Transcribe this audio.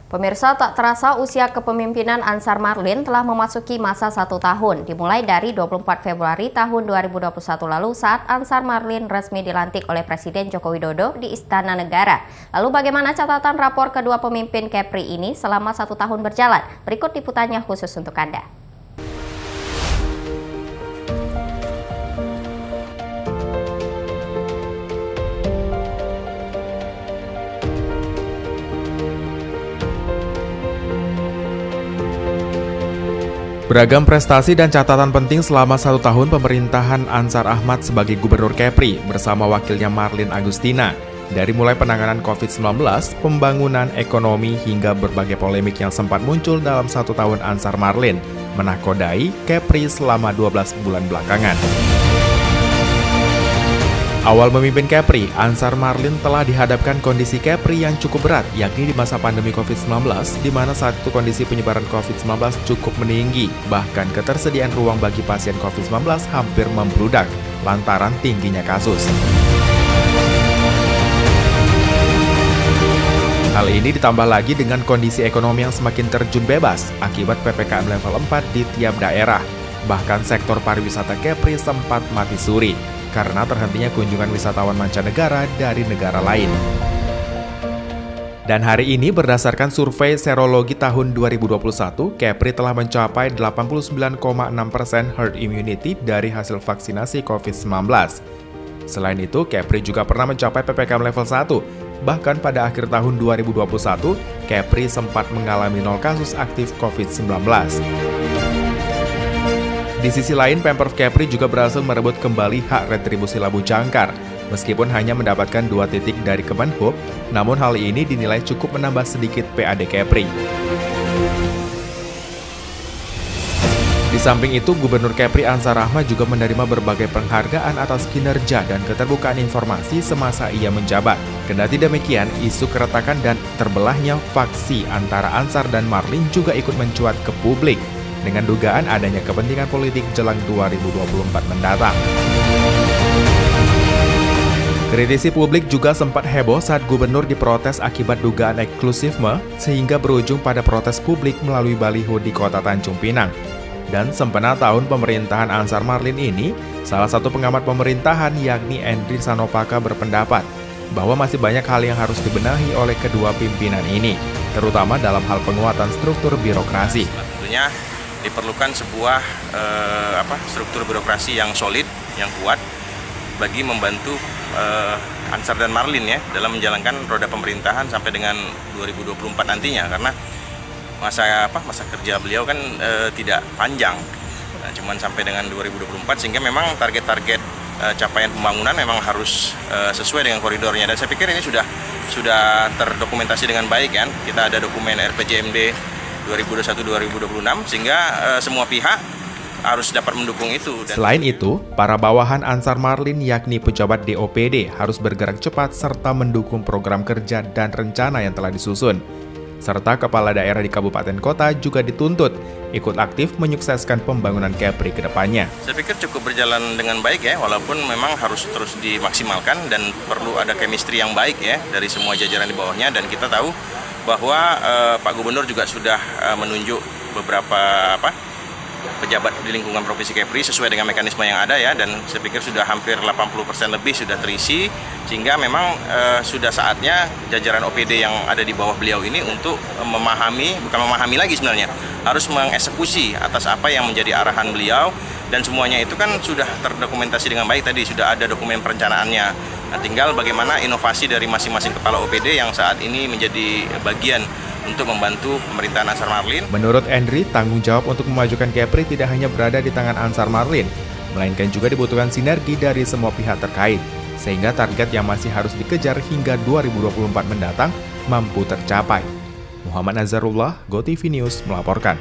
Pemirsa, tak terasa usia kepemimpinan Ansar Marlin telah memasuki masa 1 tahun, dimulai dari 24 Februari tahun 2021 lalu saat Ansar Marlin resmi dilantik oleh Presiden Joko Widodo di Istana Negara. Lalu bagaimana catatan rapor kedua pemimpin Kepri ini selama 1 tahun berjalan? Berikut liputannya khusus untuk Anda. Beragam prestasi dan catatan penting selama 1 tahun pemerintahan Ansar Ahmad sebagai Gubernur Kepri bersama wakilnya Marlin Agustina. Dari mulai penanganan COVID-19, pembangunan ekonomi hingga berbagai polemik yang sempat muncul dalam 1 tahun Ansar Marlin menakodai Kepri selama 12 bulan belakangan. Awal memimpin Kepri, Ansar Marlin telah dihadapkan kondisi Kepri yang cukup berat, yakni di masa pandemi COVID-19, di mana saat itu kondisi penyebaran COVID-19 cukup meninggi, bahkan ketersediaan ruang bagi pasien COVID-19 hampir membludak, lantaran tingginya kasus. Hal ini ditambah lagi dengan kondisi ekonomi yang semakin terjun bebas akibat PPKM level 4 di tiap daerah. Bahkan sektor pariwisata Kepri sempat mati suri karena terhentinya kunjungan wisatawan mancanegara dari negara lain. Dan hari ini berdasarkan survei serologi tahun 2021, Kepri telah mencapai 89,6% herd immunity dari hasil vaksinasi COVID-19. Selain itu, Kepri juga pernah mencapai PPKM level 1. Bahkan pada akhir tahun 2021, Kepri sempat mengalami 0 kasus aktif COVID-19. Di sisi lain, Pemprov Kepri juga berhasil merebut kembali hak retribusi labu jangkar. Meskipun hanya mendapatkan 2 titik dari Kemenhub, namun hal ini dinilai cukup menambah sedikit PAD Kepri. Di samping itu, Gubernur Kepri Ansar Ahmad juga menerima berbagai penghargaan atas kinerja dan keterbukaan informasi semasa ia menjabat. Kendati demikian, isu keretakan dan terbelahnya faksi antara Ansar dan Marlin juga ikut mencuat ke publik, dengan dugaan adanya kepentingan politik jelang 2024 mendatang. Kritisi publik juga sempat heboh saat gubernur diprotes akibat dugaan eksklusifme sehingga berujung pada protes publik melalui baliho di kota Tanjung Pinang. Dan sempena tahun pemerintahan Ansar Marlin ini, salah satu pengamat pemerintahan yakni Endri Sanopaka berpendapat bahwa masih banyak hal yang harus dibenahi oleh kedua pimpinan ini, terutama dalam hal penguatan struktur birokrasi. Tentunya diperlukan sebuah struktur birokrasi yang solid, yang kuat bagi membantu Ansar dan Marlin ya dalam menjalankan roda pemerintahan sampai dengan 2024 nantinya, karena masa kerja beliau kan tidak panjang, cuman sampai dengan 2024, sehingga memang target-target capaian pembangunan memang harus sesuai dengan koridornya, dan saya pikir ini sudah terdokumentasi dengan baik kan. Kita ada dokumen RPJMD 2021-2026 sehingga semua pihak harus dapat mendukung itu. Selain itu, para bawahan Ansar Marlin yakni pejabat DOPD harus bergerak cepat serta mendukung program kerja dan rencana yang telah disusun. Serta kepala daerah di kabupaten kota juga dituntut ikut aktif menyukseskan pembangunan Kepri ke depannya. Saya pikir cukup berjalan dengan baik ya, walaupun memang harus terus dimaksimalkan dan perlu ada chemistry yang baik ya dari semua jajaran di bawahnya, dan kita tahu bahwa Pak Gubernur juga sudah menunjuk beberapa pejabat di lingkungan Provinsi Kepri sesuai dengan mekanisme yang ada ya, dan saya pikir sudah hampir 80% lebih sudah terisi, sehingga memang sudah saatnya jajaran OPD yang ada di bawah beliau ini untuk bukan memahami lagi sebenarnya, harus mengeksekusi atas apa yang menjadi arahan beliau, dan semuanya itu kan sudah terdokumentasi dengan baik tadi, sudah ada dokumen perencanaannya. Nah, tinggal bagaimana inovasi dari masing-masing kepala OPD yang saat ini menjadi bagian untuk membantu pemerintahan Ansar Marlin. Menurut Endri, tanggung jawab untuk memajukan Kepri tidak hanya berada di tangan Ansar Marlin, melainkan juga dibutuhkan sinergi dari semua pihak terkait, sehingga target yang masih harus dikejar hingga 2024 mendatang mampu tercapai. Muhammad Nazarullah, GoTV News melaporkan.